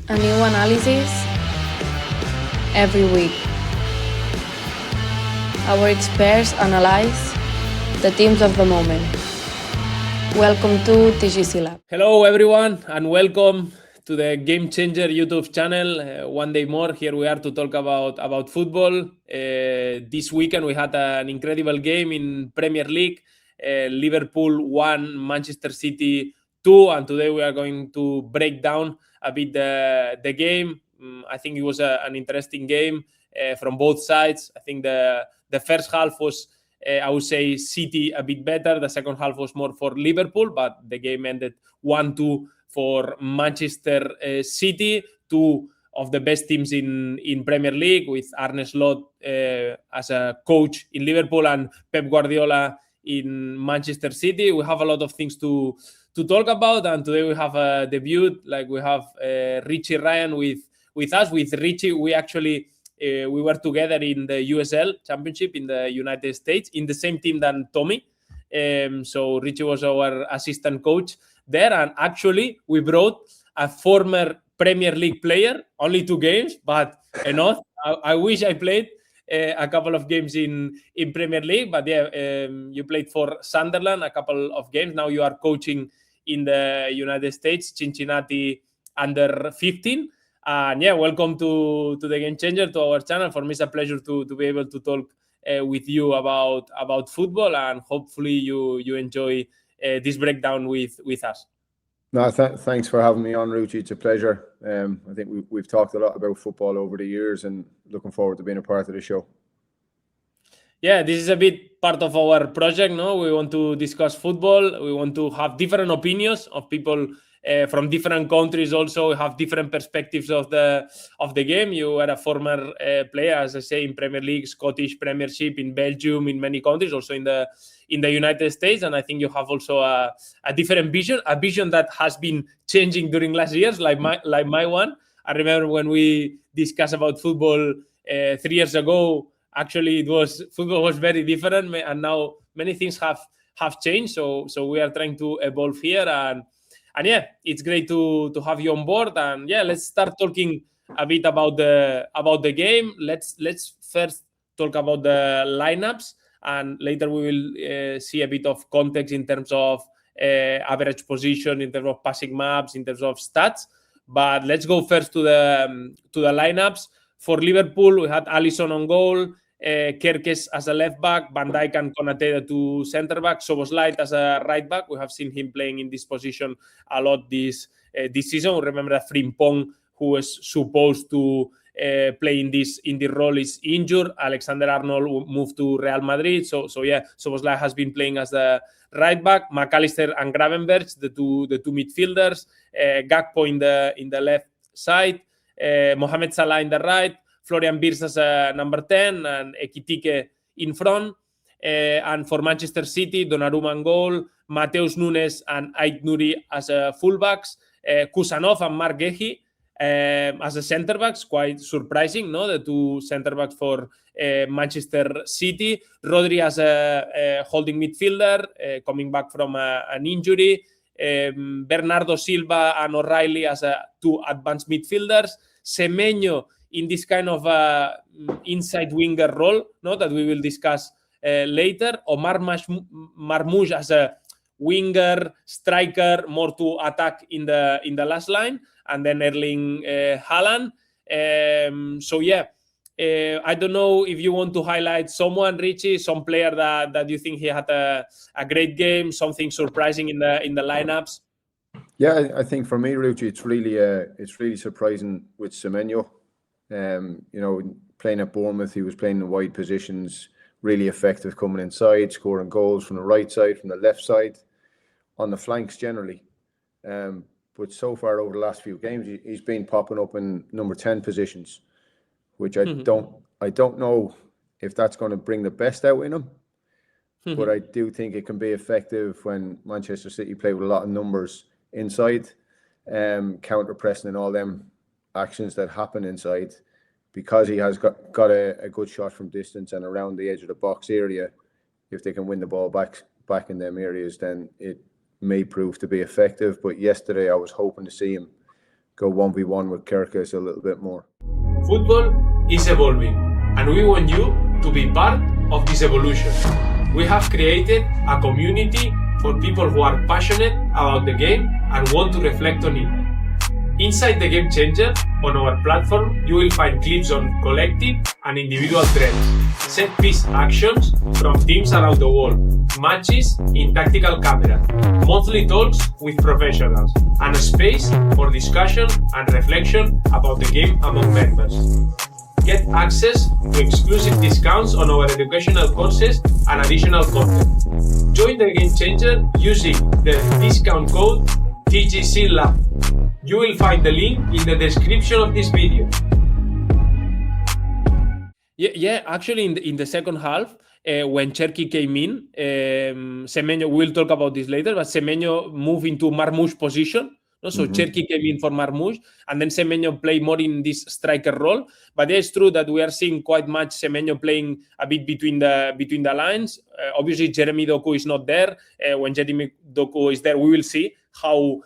A new analysis every week. Our experts analyze the teams of the moment. Welcome to TGC Lab. Hello, everyone, and welcome to the Game Changer YouTube channel. One day more, here we are to talk about football. This weekend, we had an incredible game in Premier League. Liverpool won, Manchester City 2, and today we are going to break down a bit the game. I think it was an interesting game from both sides. I think the first half was I would say City a bit better. The second half was more for Liverpool, but the game ended 1-2 for Manchester City, two of the best teams in Premier League, with Arne Slot as a coach in Liverpool and Pep Guardiola in Manchester City. We have a lot of things to talk about, and today we have a debut. Like we have Richie Ryan with us. With Richie, we actually we were together in the USL Championship in the United States in the same team than Tommy. So Richie was our assistant coach there, and actually we brought a former Premier League player, only 2 games, but enough. I wish I played a couple of games in Premier League, but yeah, you played for Sunderland a couple of games. Now you are coaching in the United States, Cincinnati under 15. And yeah, welcome to the Game Changer, to our channel. For me, it's a pleasure to be able to talk with you about football, and hopefully you enjoy this breakdown with us. No, thanks for having me on, Ruxi. It's a pleasure. I think we've talked a lot about football over the years, and looking forward to being a part of the show. Yeah, this is a bit part of our project. No, we want to discuss football. We want to have different opinions of people from different countries. Also, have different perspectives of the game. You are a former player, as I say, in Premier League, Scottish Premiership, in Belgium, in many countries, also in the United States. And I think you have also a different vision, a vision that has been changing during last years, like my one. I remember when we discussed about football 3 years ago. Actually, football was very different, and now many things have changed. So we are trying to evolve here, and yeah, it's great to have you on board. And yeah, let's start talking a bit about the game. Let's first talk about the lineups, and later we will see a bit of context in terms of average position, in terms of passing maps, in terms of stats. But let's go first to the lineups. For Liverpool, we had Alisson on goal, Kerkez as a left back, Van Dijk and Konate, the 2 centre backs, Szoboszlai as a right back. We have seen him playing in this position a lot this season. Remember that Frimpong, who was supposed to play in this role, is injured. Alexander Arnold moved to Real Madrid. So yeah, Szoboszlai has been playing as the right back. McAllister and Gravenberch, the two midfielders. Gakpo in the left side. Mohamed Salah in the right. Florian Wirtz as a number 10, and Ekitike in front. And for Manchester City, Donnarumma on goal, Mateus Nunes and Ait Nouri as fullbacks, Kusanov and Mark Gehi as a centre backs. Quite surprising, no? The 2 centre backs for Manchester City. Rodri as a holding midfielder, coming back from an injury. Bernardo Silva and O'Reilly as 2 advanced midfielders. Semenyo in this kind of inside winger role, no, that we will discuss later. Omar Marmoush as a winger, striker, more to attack in the last line, and then Erling Haaland. So yeah, I don't know if you want to highlight someone, Richie, some player that you think he had a great game, something surprising in the lineups. Yeah, I think for me, Ruxi, it's really surprising with Semenyo. Playing at Bournemouth, he was playing in wide positions, really effective coming inside, scoring goals from the right side, from the left side, on the flanks generally. But so far over the last few games, he's been popping up in number 10 positions, which I don't know if that's going to bring the best out in him. But I do think it can be effective when Manchester City play with a lot of numbers inside, counter pressing and all them actions that happen inside, because he has got a good shot from distance and around the edge of the box area. If they can win the ball back in them areas, then it may prove to be effective. But yesterday I was hoping to see him go 1v1 with Kerkez a little bit more. Football is evolving, and we want you to be part of this evolution. We have created a community for people who are passionate about the game and want to reflect on it. Inside the Game Changer, on our platform, you will find clips on collective and individual trends, set-piece actions from teams around the world, matches in tactical camera, monthly talks with professionals, and a space for discussion and reflection about the game among members. Get access to exclusive discounts on our educational courses and additional content. Join the Game Changer using the discount code TGCLab. You will find the link in the description of this video. Yeah. Actually, in the second half, when Cherki came in, Semenyo, we'll talk about this later, but Semenyo moved into Marmoush position. No? So Cherki came in for Marmoush, and then Semenyo played more in this striker role. But it's true that we are seeing quite much Semenyo playing a bit between the lines. Obviously, Jeremy Doku is not there. When Jeremy Doku is there, we will see how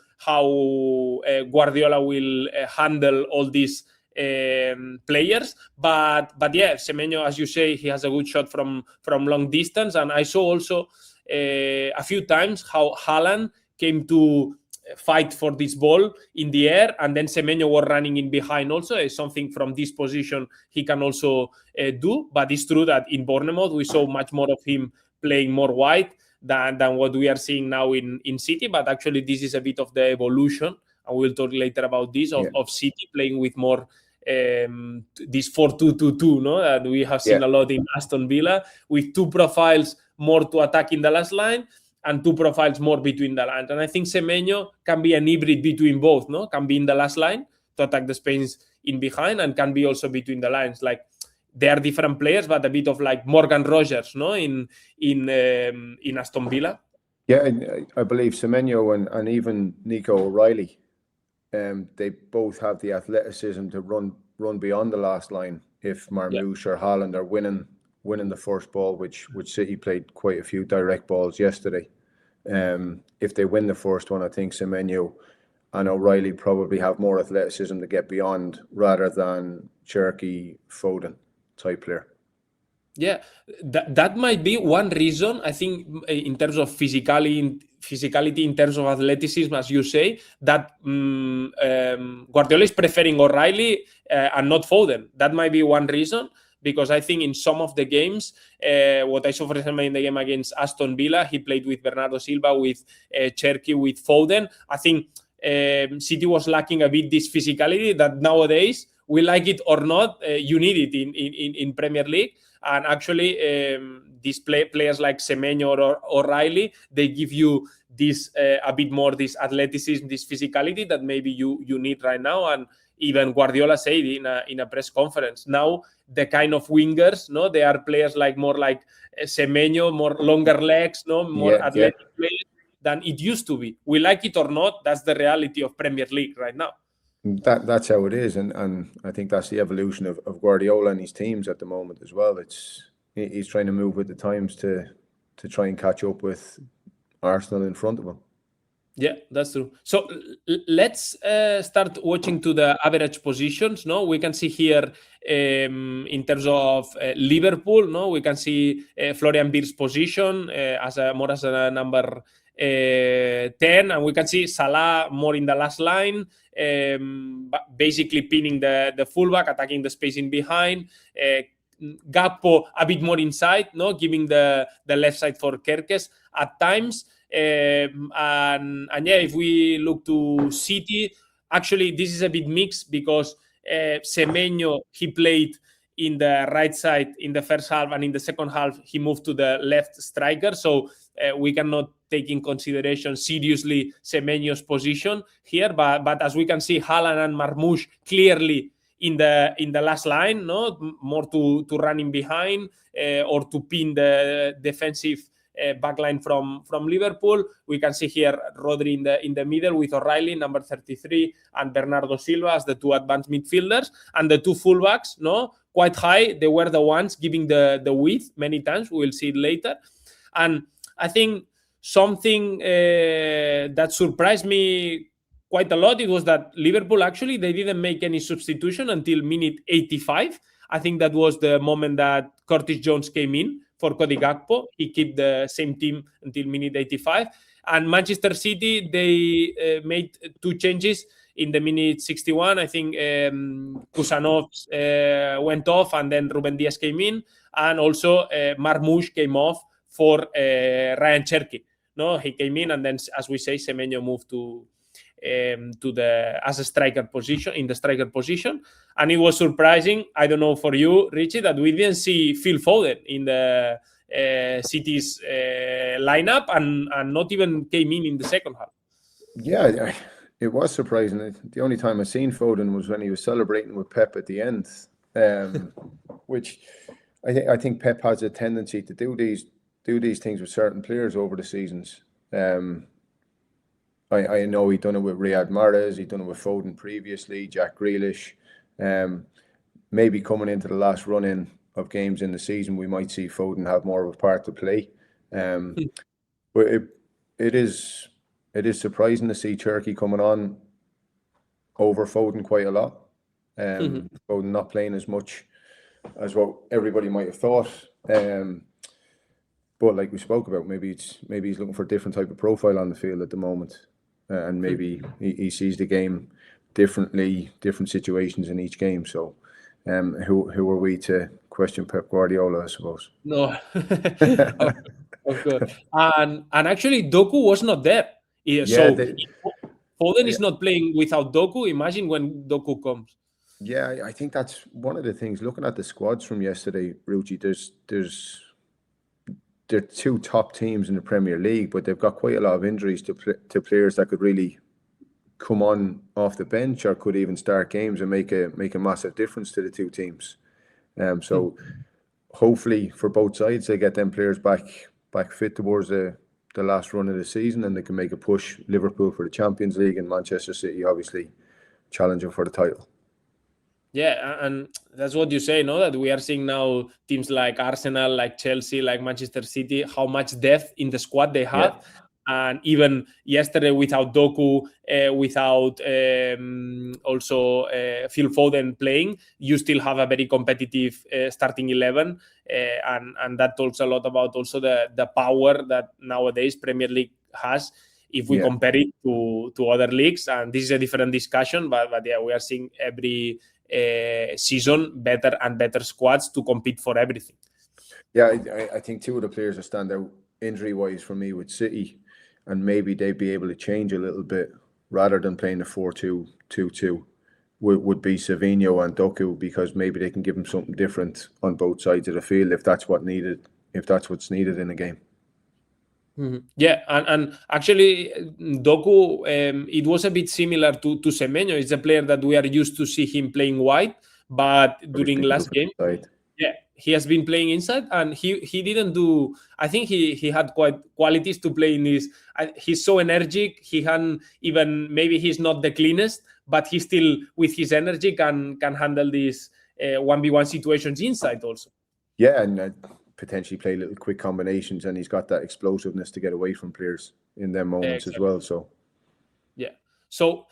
Guardiola will handle all these players, but yeah, Semenyo, as you say, he has a good shot from long distance, and I saw also a few times how Haaland came to fight for this ball in the air, and then Semenyo was running in behind also. It's something from this position he can also do, but it's true that in Bournemouth we saw much more of him playing more wide than what we are seeing now in City. But actually this is a bit of the evolution, and we'll talk later about this, of City playing with more this 4-2-2-2, no? That we have seen a lot in Aston Villa, with two profiles more to attack in the last line and two profiles more between the lines. And I think Semenyo can be an hybrid between both, no? Can be in the last line to attack the space in behind, and can be also between the lines. Like, they are different players, but a bit of like Morgan Rogers, no, in Aston Villa. Yeah, and I believe Semenyo and even Nico O'Reilly, they both have the athleticism to run beyond the last line. If Marmoush or Haaland are winning the first ball, which City played quite a few direct balls yesterday. If they win the first one, I think Semenyo and O'Reilly probably have more athleticism to get beyond, rather than Cherki, Foden type player. Yeah, that might be one reason, I think, in terms of physicality, in terms of athleticism, as you say, that Guardiola is preferring O'Reilly and not Foden. That might be one reason, because I think in some of the games, what I saw, for example, in the game against Aston Villa, he played with Bernardo Silva, with Cherki, with Foden. I think City was lacking a bit this physicality that nowadays, we like it or not, you need it in Premier League. And actually, these players like Semenyo or O'Reilly, they give you this a bit more this athleticism, this physicality that maybe you need right now. And even Guardiola said in a press conference, now the kind of wingers, no, they are players more like Semenyo, more longer legs, no, more athletic players than it used to be. We like it or not, that's the reality of Premier League right now. That's how it is, and I think that's the evolution of Guardiola and his teams at the moment as well. He's trying to move with the times to try and catch up with Arsenal in front of him. Yeah, that's true. So let's start watching to the average positions. No, we can see here in terms of Liverpool. No, we can see Florian Wirtz's position as a number 10, and we can see Salah more in the last line, basically pinning the fullback, attacking the space in behind. Gakpo a bit more inside, no, giving the left side for Kerkez at times. And yeah, if we look to City, actually this is a bit mixed, because Semenyo, he played in the right side in the first half, and in the second half he moved to the left striker. So we cannot take in consideration seriously Semenyo's position here. But as we can see, Haaland and Marmoush clearly in the last line, no, more to run in behind or to pin the defensive backline from Liverpool. We can see here Rodri in the middle with O'Reilly, number 33, and Bernardo Silva as the two advanced midfielders, and the two fullbacks, no, quite high. They were the ones giving the width many times. We will see it later. And I think something that surprised me quite a lot, it was that Liverpool actually, they didn't make any substitution until minute 85. I think that was the moment that Curtis Jones came in for Cody Gakpo. He kept the same team until minute 85. And Manchester City, they made 2 changes in the minute 61. I think Kusanov went off, and then Ruben Dias came in, and also Marmoush came off for Ryan Cherky. No, he came in, and then, as we say, Semenyo moved to the as a striker position, in the striker position. And it was surprising, I don't know for you, Richie, that we didn't see Phil Foden in the City's lineup, and not even came in the second half. Yeah, it was surprising. The only time I seen Foden was when he was celebrating with Pep at the end, which I think Pep has a tendency to do these things with certain players over the seasons. I know he'd done it with Riyad Mahrez, he'd done it with Foden previously, Jack Grealish. Maybe coming into the last run-in of games in the season, we might see Foden have more of a part to play. But it is surprising to see Cherky coming on over Foden quite a lot. Foden not playing as much as what everybody might have thought. But like we spoke about, maybe he's looking for a different type of profile on the field at the moment, and maybe he sees the game differently, different situations in each game. So, who are we to question Pep Guardiola, I suppose? No, of course. And actually, Doku was not there. Foden is not playing without Doku. Imagine when Doku comes. Yeah, I think that's one of the things. Looking at the squads from yesterday, Ruxi, they're 2 top teams in the Premier League, but they've got quite a lot of injuries to players that could really come on off the bench or could even start games and make a massive difference to the 2 teams. So hopefully for both sides, they get them players back fit towards the last run of the season, and they can make a push. Liverpool for the Champions League, and Manchester City obviously challenging for the title. Yeah, and that's what you say, no? That we are seeing now teams like Arsenal, like Chelsea, like Manchester City, how much depth in the squad they have. Yeah. And even yesterday, without Doku, without also Phil Foden playing, you still have a very competitive starting 11. And that talks a lot about also the power that nowadays Premier League has, if we compare it to other leagues. And this is a different discussion, but yeah, we are seeing every season better and better squads to compete for everything. Yeah, I think 2 of the players that stand out injury-wise for me with City, and maybe they'd be able to change a little bit rather than playing a 4-2-2-2, would be Savinho and Doku, because maybe they can give them something different on both sides of the field if that's what's needed in a game. Mm-hmm. Yeah, and actually Doku, it was a bit similar to Semenyo. It's a player that we are used to see him playing wide, but during last game, he has been playing inside, and he didn't do. I think he had quite qualities to play in this. He's so energetic. He can even, maybe he's not the cleanest, but he still, with his energy, can handle these 1v1 situations inside also. Yeah, and potentially play little quick combinations, and he's got that explosiveness to get away from players in them moments as well. So yeah, so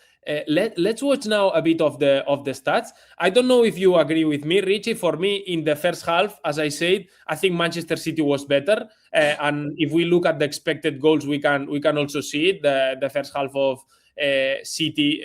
let's watch now a bit of the stats. I don't know if you agree with me, Richie. For me, in the first half, as I said, I think Manchester City was better, and if we look at the expected goals, we can also see it. The first half of City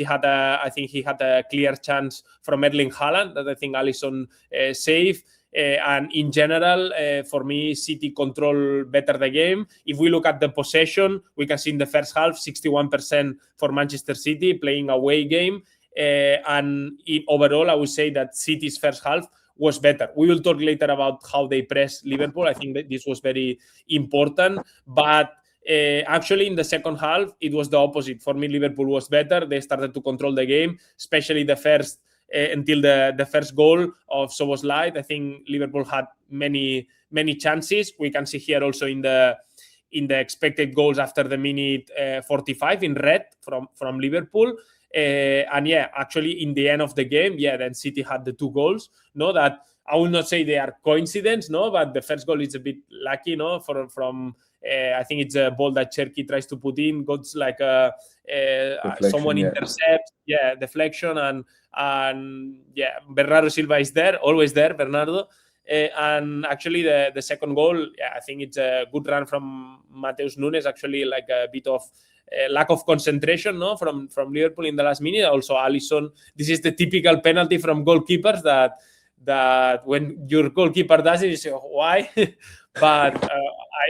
had I think he had a clear chance from Erling Haaland that I think Alisson saved. And in general, for me, City control better the game. If we look at the possession, we can see in the first half, 61% for Manchester City playing away game. And overall, I would say that City's first half was better. We will talk later about how they press Liverpool. I think that this was very important. But actually, in the second half, it was the opposite. For me, Liverpool was better. They started to control the game, especially the first until the first goal of Szoboszlai. I think Liverpool had many chances. We can see here also in the expected goals after the minute 45 in red from Liverpool. And yeah, actually in the end of the game, then City had the 2 goals. No, that I will not say they are coincidence, no, but the first goal is a bit lucky, no, from I think it's a ball that Cherki tries to put in, goes like someone intercepts, deflection, and Bernardo Silva is there, always there, Bernardo. And actually the second goal, I think it's a good run from Mateus Nunes, actually like a bit of lack of concentration, no, from Liverpool in the last minute. Also Alisson, this is the typical penalty from goalkeepers that when your goalkeeper does it, you say, why? But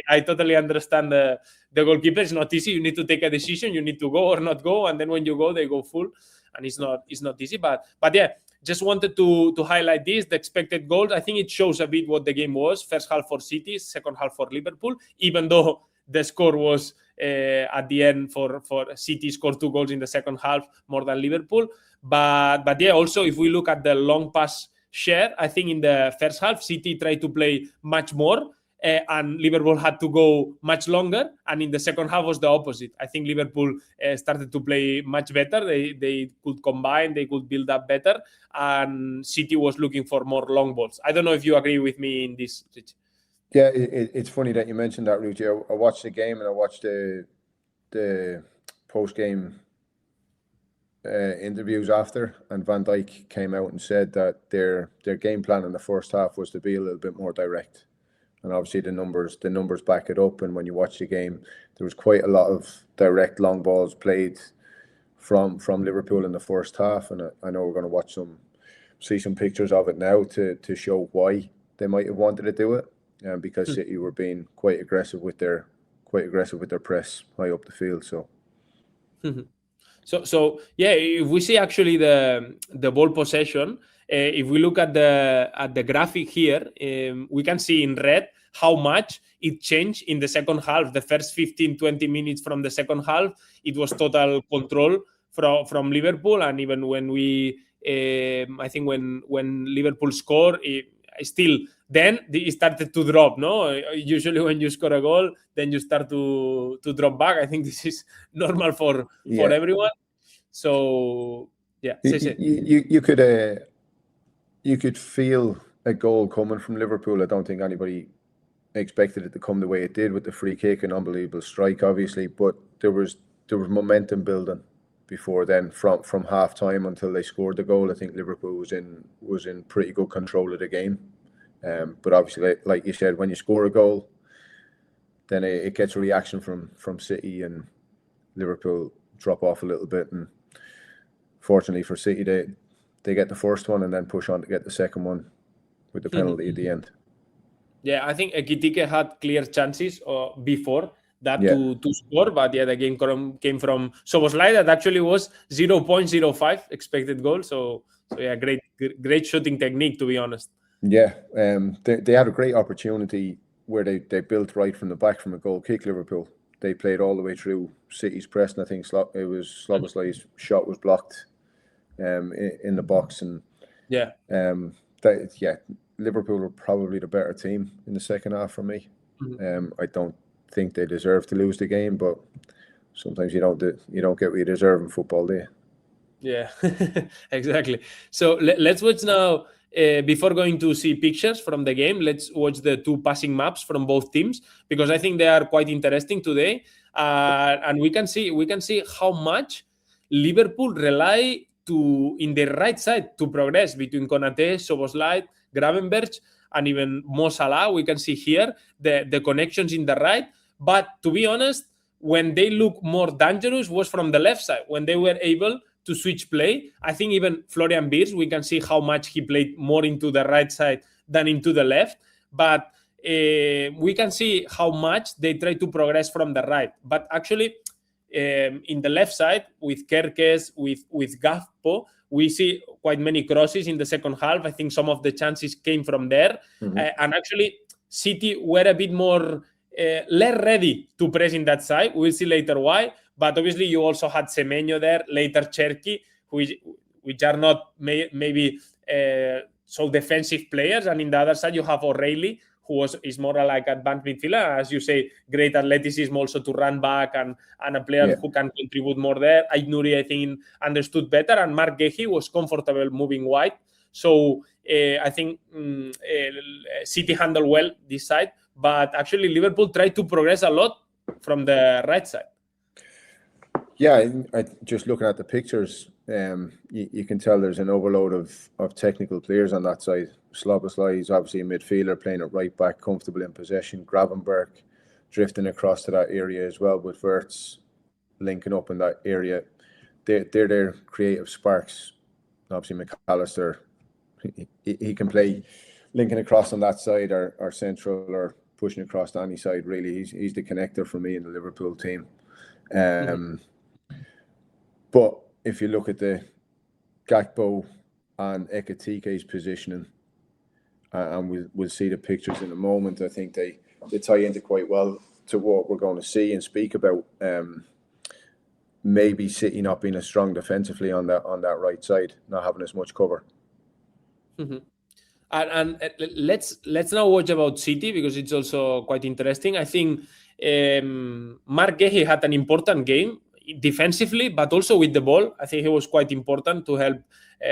I totally understand the goalkeeper. It's not easy. You need to take a decision. You need to go or not go. And then when you go, they go full. And it's not easy. But yeah, just wanted to highlight this. The expected goals, I think it shows a bit what the game was. First half for City, second half for Liverpool. Even though the score was at the end for City scored 2 goals in the second half, more than Liverpool. But yeah, also if we look at the long pass share, I think in the first half, City tried to play much more. And Liverpool had to go much longer, and in the second half was the opposite. I think Liverpool started to play much better. They could combine, they could build up better, and City was looking for more long balls. I don't know if you agree with me in this, Richie. Yeah, it's funny that you mentioned that, Ruxi. I watched the game and I watched the post-game interviews after, and Van Dijk came out and said that their game plan in the first half was to be a little bit more direct. And obviously the numbers back it up. And when you watch the game, there was quite a lot of direct long balls played from Liverpool in the first half. And I know we're going to see some pictures of it now to show why they might have wanted to do it. Because City were being quite aggressive with their press high up the field. So. So yeah, if we see actually the ball possession. If we look at the graphic here, we can see in red how much it changed in the second half. The first 15-20 minutes from the second half, it was total control from Liverpool. And even when I think when Liverpool scored, then it started to drop. No, usually when you score a goal, then you start to drop back. I think this is normal for everyone. So yeah, you could feel a goal coming from Liverpool. I don't think anybody expected it to come the way it did with the free kick, an unbelievable strike, obviously. But there was momentum building before then, from half time until they scored the goal. I think Liverpool was in pretty good control of the game. But obviously, like you said, when you score a goal, then it gets a reaction from City, and Liverpool drop off a little bit. And fortunately for City, they get the first one and then push on to get the second one with the penalty at the end. Yeah, I think Ekitike had clear chances before that to score, but the game came from Szoboszlai. That actually was 0.05 expected goal. So yeah, great shooting technique, to be honest. Yeah, they had a great opportunity where they built right from the back from a goal kick. Liverpool, they played all the way through City's press, and I think it was Szoboszlai's shot was blocked in the box, and Liverpool were probably the better team in the second half for me. I don't think they deserve to lose the game, but sometimes you don't get what you deserve in football, do you? Yeah, exactly. So let's watch now. Before going to see pictures from the game, let's watch the 2 passing maps from both teams, because I think they are quite interesting today, and we can see how much Liverpool rely in the right side to progress between Konate, Szoboszlai, Gravenberch, and even Mo Salah. We can see here the connections in the right. But to be honest, when they look more dangerous was from the left side, when they were able to switch play. I think even Florian Wirtz, we can see how much he played more into the right side than into the left. But we can see how much they try to progress from the right. But actually, in the left side, with Kerkez, with Gakpo, we see quite many crosses in the second half. I think some of the chances came from there. And actually, City were a bit more less ready to press in that side. We'll see later why. But obviously, you also had Semenyo there, later Cherki, which are not maybe so defensive players. And in the other side, you have O'Reilly, who is more like advanced midfielder, as you say, great athleticism also to run back, and a player who can contribute more there. Aït-Nouri, I think, understood better, and Marc Guehi was comfortable moving wide. So I think City handled well this side. but actually Liverpool tried to progress a lot from the right side. Yeah, I just looking at the pictures, you can tell there's an overload of technical players on that side. Szoboszlai is obviously a midfielder playing at right back, comfortable in possession. Gravenberg drifting across to that area as well, with Wirtz linking up in that area. They're their creative sparks. Obviously McAllister, he can play linking across on that side or central or pushing across to any side. Really, he's the connector for me in the Liverpool team. But if you look at the Gakpo and Ekitike's positioning, and we'll see the pictures in a moment, I think they tie into quite well to what we're going to see and speak about. Maybe City not being as strong defensively on that right side, not having as much cover. Mm-hmm. And let's now watch about City, because it's also quite interesting. I think Marc Guehi had an important game defensively, but also with the ball. I think he was quite important to help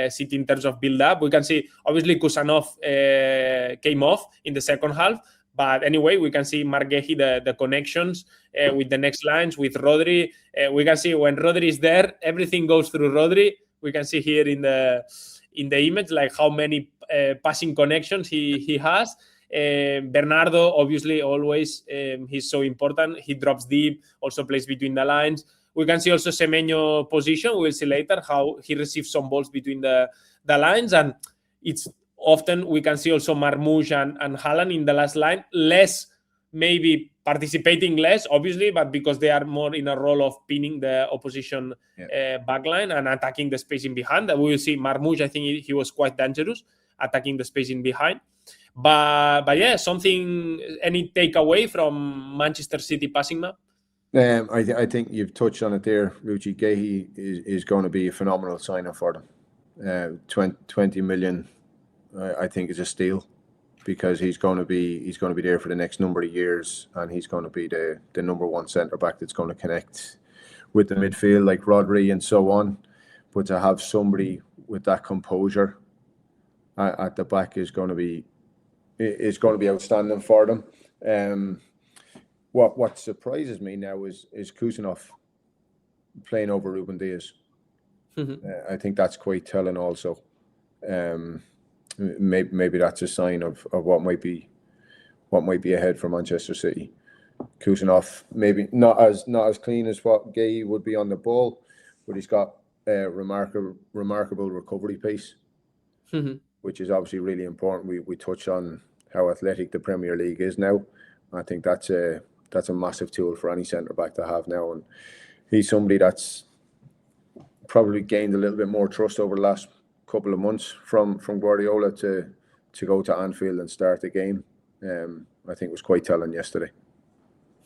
City in terms of build up. We can see obviously Kusanov came off in the second half, but anyway, we can see Marc Guehi, the connections with the next lines with Rodri. We can see when Rodri is there, everything goes through Rodri. We can see here in the image like how many passing connections he has. Bernardo, obviously, always he's so important. He drops deep, also plays between the lines. We can see also Semenyo position. We'll see later how he receives some balls between the lines. And it's often we can see also Marmoush and Haaland in the last line. Less, maybe participating less, obviously, but because they are more in a role of pinning the opposition backline and attacking the space in behind. We will see Marmoush, I think he was quite dangerous, attacking the space in behind. But yeah, any takeaway from Manchester City passing map? I think you've touched on it there, Ruxi. Guehi is going to be a phenomenal signing for them. 20 million, I think, is a steal, because he's going to be there for the next number of years, and he's going to be the number one centre back that's going to connect with the midfield like Rodri and so on. But to have somebody with that composure at the back is going to be outstanding for them. What surprises me now is Kusanov playing over Ruben Diaz. Mm-hmm. I think that's quite telling also. Maybe that's a sign of what might be ahead for Manchester City. Kusanov maybe not as clean as what Guehi would be on the ball, but he's got a remarkable recovery pace, mm-hmm. which is obviously really important. We touch on how athletic the Premier League is now. I think that's a massive tool for any centre back to have now, and he's somebody that's probably gained a little bit more trust over the last couple of months from Guardiola to go to Anfield and start the game. I think was quite telling yesterday.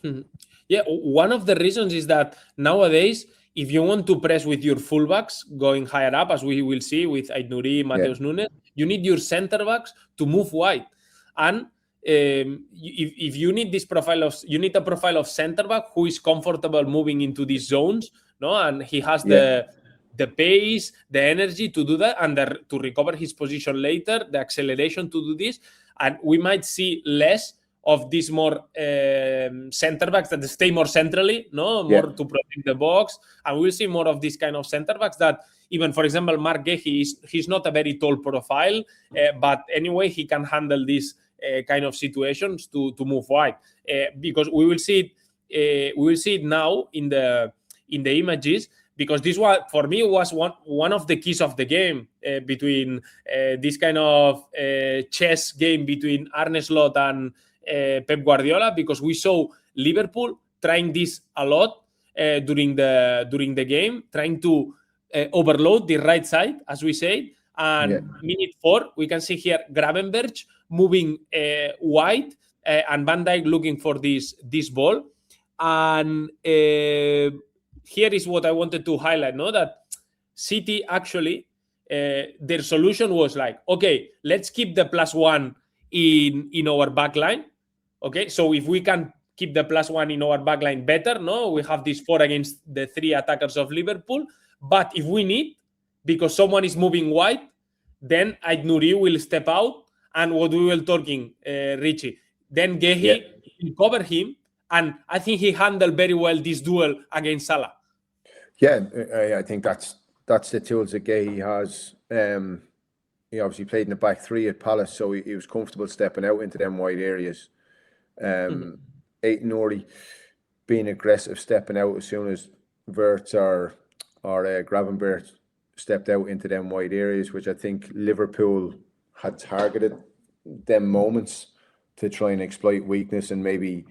Mm-hmm. Yeah, one of the reasons is that nowadays, if you want to press with your fullbacks going higher up, as we will see with Aït-Nouri, Matheus Nunes, you need your centre backs to move wide. And if you need a profile of centre back who is comfortable moving into these zones, no, and he has the pace, the energy to do that, and to recover his position later, the acceleration to do this, and we might see less of these more centre backs that stay more centrally, more to protect the box, and we'll see more of this kind of centre backs that even, for example, Marc Guehi he's not a very tall profile, but anyway he can handle these kind of situations to move wide, because we will see it now in the images, because this one for me was one of the keys of the game, between this kind of chess game between Arne Slot and Pep Guardiola, because we saw Liverpool trying this a lot during the game, trying to overload the right side, as we say. And minute 4, we can see here Gravenberg moving wide, and Van Dijk looking for this ball. And here is what I wanted to highlight, that City actually, their solution was like, okay, let's keep the +1 in our back line. Okay, so if we can keep the +1 in our back line better, we have this 4 against the 3 attackers of Liverpool. But if we need, because someone is moving wide, then Aït-Nouri will step out. And what we were talking, Richie, Then Gehi covered him, and I think he handled very well this duel against Salah. Yeah, I think that's the tools that Gehi has. He obviously played in the back three at Palace, so he was comfortable stepping out into them wide areas. Aït-Nouri being aggressive, stepping out as soon as Wirtz or Gravenberch stepped out into them wide areas, which I think Liverpool had targeted them moments to try and exploit weakness and maybe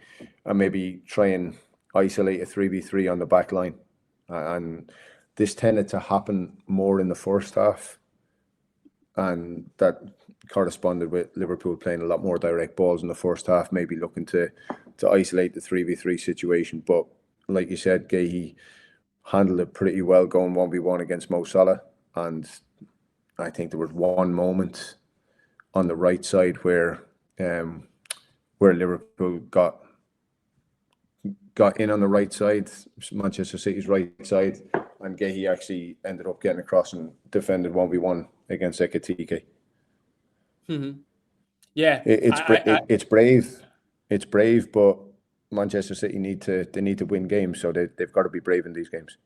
try and isolate a 3v3 on the back line. And this tended to happen more in the first half, and that corresponded with Liverpool playing a lot more direct balls in the first half, maybe looking to isolate the 3v3 situation. But like you said, Gehi handled it pretty well going 1v1 against Mo Salah, and I think there was one moment on the right side where Liverpool got in on the right side, Manchester City's right side, and Gehi actually ended up getting across and defended 1v1 against Ekitike. Yeah, it's brave. It's brave, but Manchester City need to win games, so they've got to be brave in these games.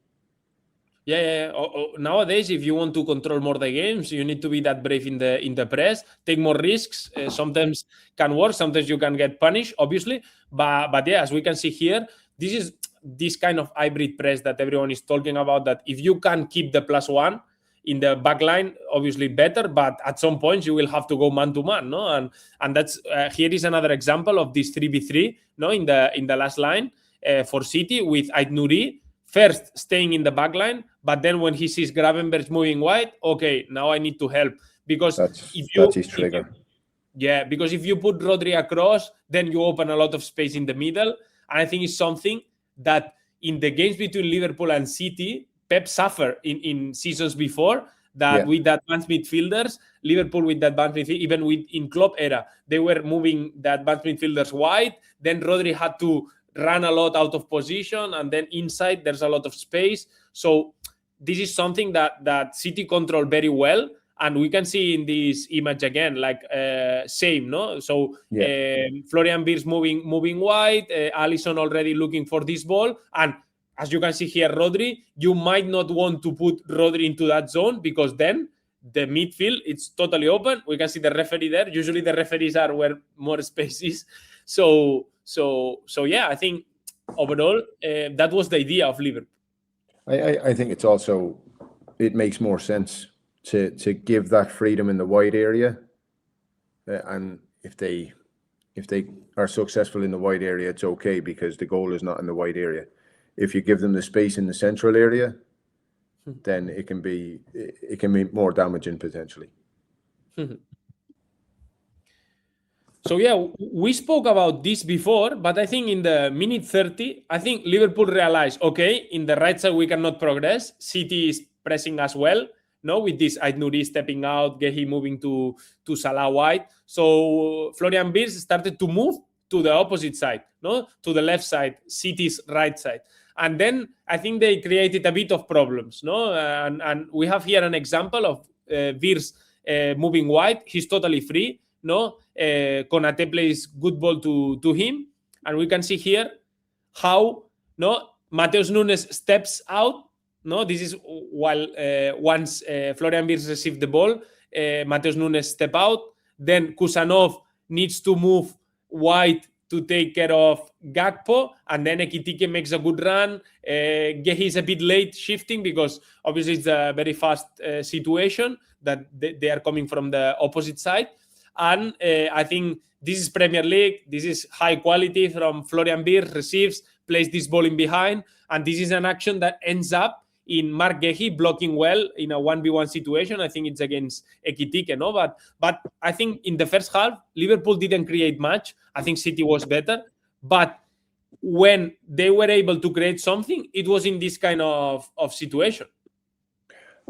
Yeah. Nowadays, if you want to control more the games, you need to be that brave in the press, take more risks. Sometimes can work, sometimes you can get punished, obviously. But yeah, as we can see here, this is this kind of hybrid press that everyone is talking about. That if you can keep the +1 in the back line, obviously better. But at some point, you will have to go man to man, no? And that's here is another example of this 3v3, no, in the last line for City with Aït-Nouri. First, staying in the back line, but then when he sees Gravenberch moving wide, okay, now I need to help. Because that's his trigger. Because if you put Rodri across, then you open a lot of space in the middle. And I think it's something that in the games between Liverpool and City, Pep suffered in seasons before, that with the advanced midfielders, Liverpool with the advanced midfield, even in Klopp era, they were moving the advanced midfielders wide. Then Rodri had to run a lot out of position, and then inside there's a lot of space. So this is something that City control very well, and we can see in this image again, like same, no? So Florian Wirtz moving wide, Alisson already looking for this ball, and as you can see here, Rodri, you might not want to put Rodri into that zone because then the midfield, it's totally open. We can see the referee there. Usually the referees are where more space is. So yeah, I think overall that was the idea of Liverpool. I think it's also, it makes more sense to give that freedom in the wide area, and if they are successful in the wide area, it's okay because the goal is not in the wide area. If you give them the space in the central area, then it can be more damaging potentially. So yeah, we spoke about this before, but I think in the minute 30, I think Liverpool realized, okay, in the right side we cannot progress. City is pressing as well, no, with this Aït-Nouri stepping out, Gehi moving to Salah wide. So Florian Wirtz started to move to the opposite side, no, to the left side, City's right side. And then I think they created a bit of problems, no? And we have here an example of Wirtz moving wide. He's totally free. No, Konate plays good ball to him, and we can see here how Matheus Nunes steps out. No, this is while once Florian Wirtz received the ball, Matheus Nunes step out. Then Kusanov needs to move wide to take care of Gakpo, and then Ekitike makes a good run. Gehi is a bit late shifting because obviously it's a very fast situation that they are coming from the opposite side. And I think this is Premier League. This is high quality from Florian Wirtz, receives, plays this ball in behind. And this is an action that ends up in Marc Gehi blocking well in a 1v1 situation. I think it's against Ekitike, no? But I think in the first half, Liverpool didn't create much. I think City was better. But when they were able to create something, it was in this kind of situation.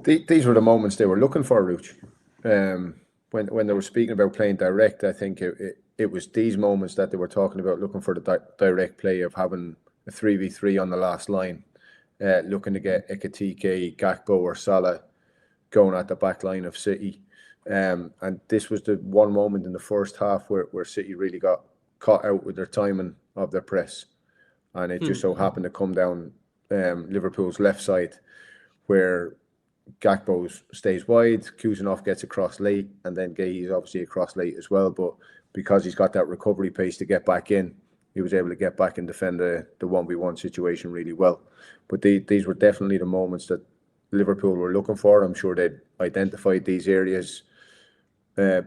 These were the moments they were looking for, Ruxi. When they were speaking about playing direct, I think it was these moments that they were talking about, looking for the direct play of having a 3v3 on the last line, looking to get Ekitike, Gakpo or Salah going at the back line of City. And this was the one moment in the first half where City really got caught out with their timing of their press, and it just so happened to come down Liverpool's left side, where Gakpo stays wide, Kusanov gets across late, and then Guehi's obviously across late as well. But because he's got that recovery pace to get back in, he was able to get back and defend the 1v1 situation really well. But these were definitely the moments that Liverpool were looking for. I'm sure they'd identified these areas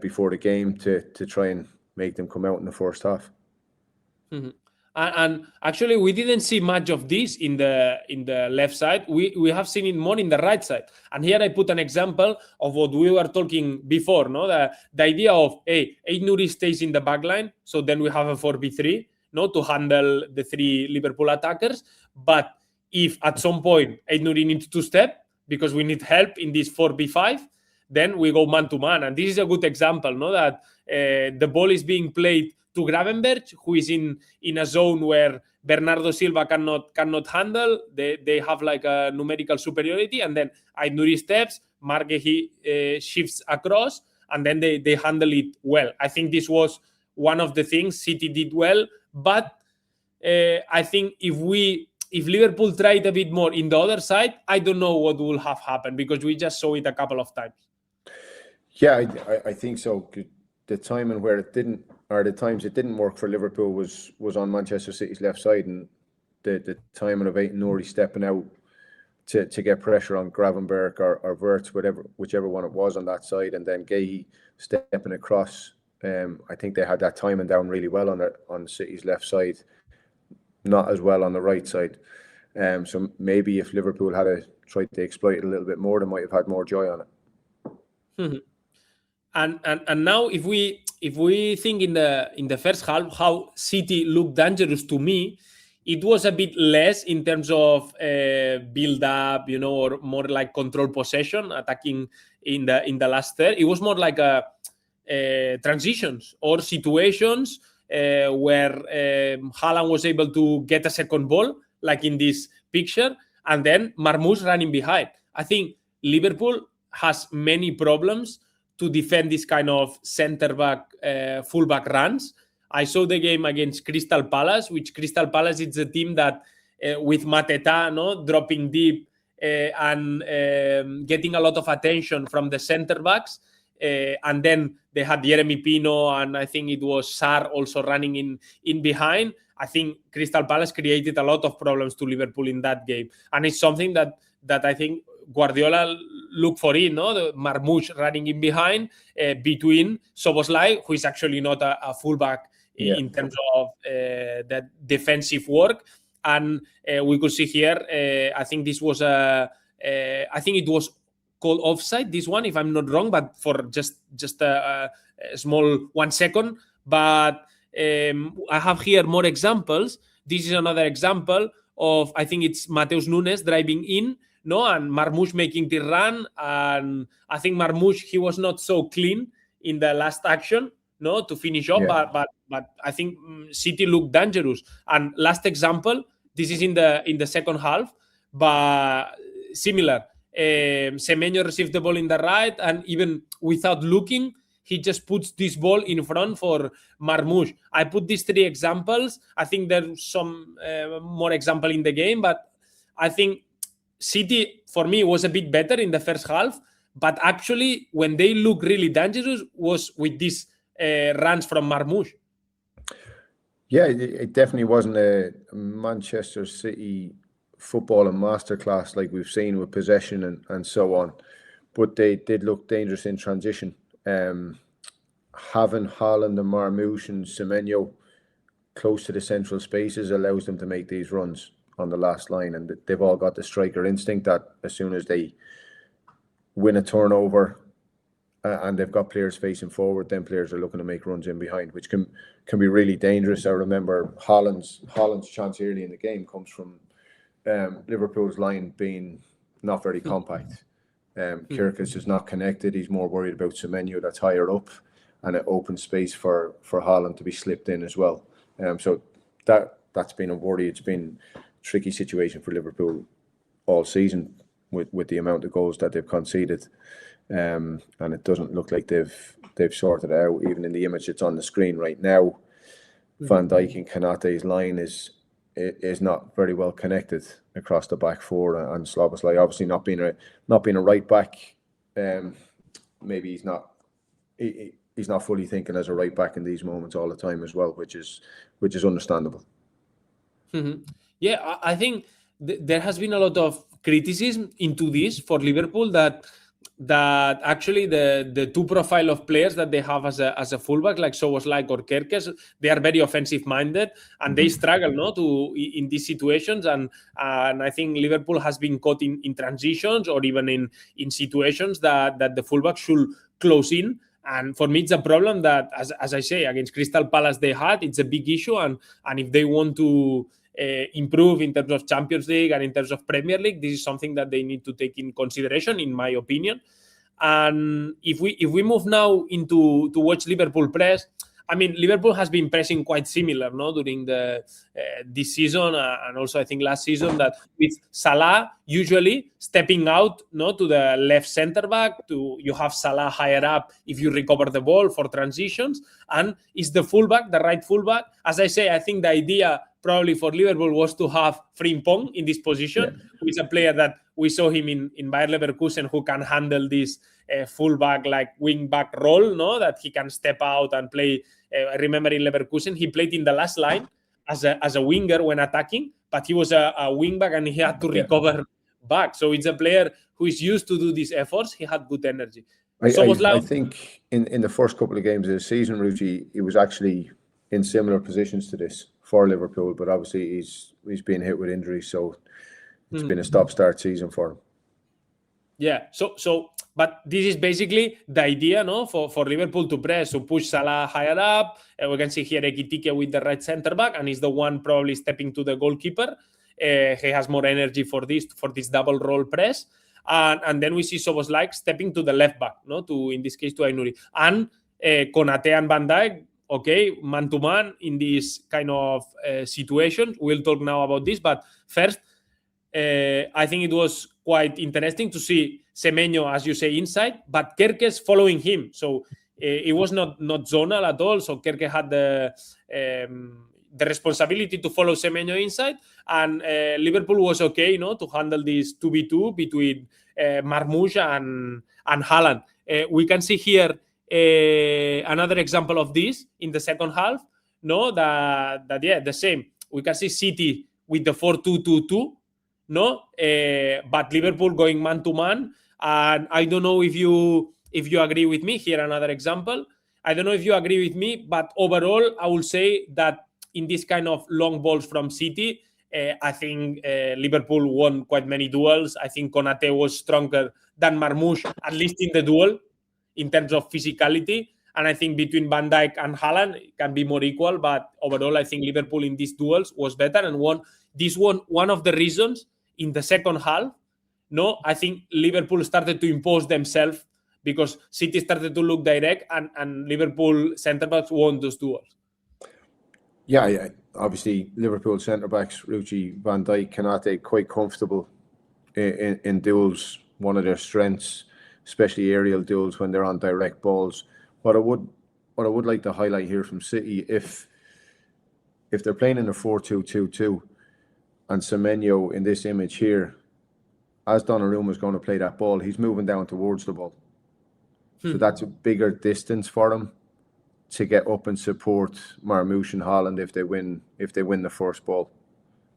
before the game to try and make them come out in the first half. Mm-hmm. And actually, we didn't see much of this in the left side. We have seen it more in the right side. And here I put an example of what we were talking before. No, the idea of Aït-Nouri stays in the back line, so then we have a 4-3, no, to handle the 3 Liverpool attackers. But if at some point Aït-Nouri needs to step because we need help in this 4v5, then we go man to man. And this is a good example, no, that the ball is being played to Gravenberch, who is in a zone where Bernardo Silva cannot handle. They have like a numerical superiority, and then Aït-Nouri steps, Marc Guehi shifts across, and then they handle it well. I think this was one of the things City did well, but I think if Liverpool tried a bit more in the other side, I don't know what will have happened, because we just saw it a couple of times. Yeah, I think so. The timing where it didn't, or the times it didn't work for Liverpool was on Manchester City's left side, and the timing of Aït-Nouri stepping out to get pressure on Gravenberch or Wirtz, whichever one it was on that side, and then Guehi stepping across. I think they had that timing down really well on City's left side, not as well on the right side. So maybe if Liverpool had tried to exploit it a little bit more, they might have had more joy on it. Mm-hmm. And now if we think in the first half how City looked dangerous, to me it was a bit less in terms of build up, or more like control possession, attacking in the last third. It was more like transitions or situations where Haaland was able to get a second ball, like in this picture, and then Marmoush running behind. I think Liverpool has many problems to defend this kind of centre-back, full-back runs. I saw the game against Crystal Palace, which Crystal Palace is a team that, with Mateta dropping deep and getting a lot of attention from the centre-backs, and then they had Jeremy Pino, and I think it was Sarr also running in behind. I think Crystal Palace created a lot of problems to Liverpool in that game. And it's something that I think Guardiola looked for it, no? The Marmoush running in behind between Szoboszlai, who is actually not a fullback in terms of that defensive work. And we could see here, I think this was I think it was called offside, this one, if I'm not wrong, but for just a small 1 second. But I have here more examples. This is another example of, I think it's Mateus Nunes driving in, and Marmoush making the run. And I think Marmoush, he was not so clean in the last action, to finish off. Yeah. But I think City looked dangerous. And last example, this is in the second half, but similar. Semenyo received the ball in the right, and even without looking, he just puts this ball in front for Marmoush. I put these 3 examples. I think there's some more example in the game, but I think City, for me, was a bit better in the first half. But actually, when they look really dangerous, was with these runs from Marmoush. Yeah, it definitely wasn't a Manchester City football and masterclass like we've seen with possession and so on. But they did look dangerous in transition. Having Haaland and Marmoush and Semenyo close to the central spaces allows them to make these runs on the last line, and they've all got the striker instinct that as soon as they win a turnover and they've got players facing forward, then players are looking to make runs in behind, which can be really dangerous. I remember Haaland's chance early in the game comes from Liverpool's line being not very compact. Kyrgios is not connected. He's more worried about Semenyo that's higher up, and it opens space for Haaland to be slipped in as well. So that's been a worry. It's been a tricky situation for Liverpool all season with the amount of goals that they've conceded, and it doesn't look like they've sorted it out. Even in the image that's on the screen right now, Van Dijk and Konate's line is not very well connected across the back four, and Szoboszlai obviously not being a right back. Maybe he's not fully thinking as a right back in these moments all the time as well, which is understandable. Yeah, I think there has been a lot of criticism into this for Liverpool that actually the two profile of players that they have as a fullback, like Szoboszlai or Kerkez, they are very offensive minded and they struggle in these situations, and I think Liverpool has been caught in transitions or even in situations that the fullback should close in. And for me, it's a problem that, as I say, against Crystal Palace they had. It's a big issue, and if they want to improve in terms of Champions League and in terms of Premier League, this is something that they need to take in consideration, in my opinion. And if we move now to watch Liverpool press, I mean, Liverpool has been pressing quite similar, during this season and also I think last season, that with Salah usually stepping out, to the left centre back, you have Salah higher up if you recover the ball for transitions, and is the fullback, the right fullback. As I say, I think the idea probably for Liverpool was to have Frimpong in this position, who is a player that we saw him in Bayer Leverkusen, who can handle this fullback, like wing back role, that he can step out and play. I remember in Leverkusen, he played in the last line as a winger when attacking, but he was a wing back and he had to recover back. So it's a player who is used to do these efforts. He had good energy. I think in the first couple of games of the season, Ruxi, he was actually in similar positions to this for Liverpool, but obviously he's been hit with injuries, so it's been a stop-start season for him. Yeah, but this is basically the idea, for Liverpool to press, to push Salah higher up. We can see here Ekitike with the right centre back, and he's the one probably stepping to the goalkeeper. He has more energy for this double role press, and then we see Szoboszlai stepping to the left back, to, in this case, to Aïnouri, and Konate and Van Dijk. Okay, man to man in this kind of situation. We'll talk now about this, but first, I think it was quite interesting to see Semenyo, as you say, inside, but Kerkez following him. So it was not zonal at all. So Kerkez had the responsibility to follow Semenyo inside, and Liverpool was okay, to handle this 2v2 between Marmoush and Haaland. We can see here another example of this in the second half. The same. We can see City with the 4-2-2-2. But Liverpool going man to man, and I don't know if you agree with me. Here another example. I don't know if you agree with me, but overall I will say that in this kind of long balls from City, I think Liverpool won quite many duels. I think Konate was stronger than Marmoush, at least in the duel, in terms of physicality. And I think between Van Dijk and Haaland, it can be more equal. But overall, I think Liverpool in these duels was better and won. This one of the reasons in the second half, I think Liverpool started to impose themselves because City started to look direct, and Liverpool centre-backs won those duels. Yeah. Obviously, Liverpool centre-backs, Ruxi, Van Dijk, Konate, quite comfortable in duels. One of their strengths, especially aerial duels when they're on direct balls. What I would like to highlight here from City, if they're playing in a 4-2-2-2, and Semenyo in this image here, as Donnarumma is going to play that ball, he's moving down towards the ball. So that's a bigger distance for him to get up and support Marmoush and Haaland if they win the first ball.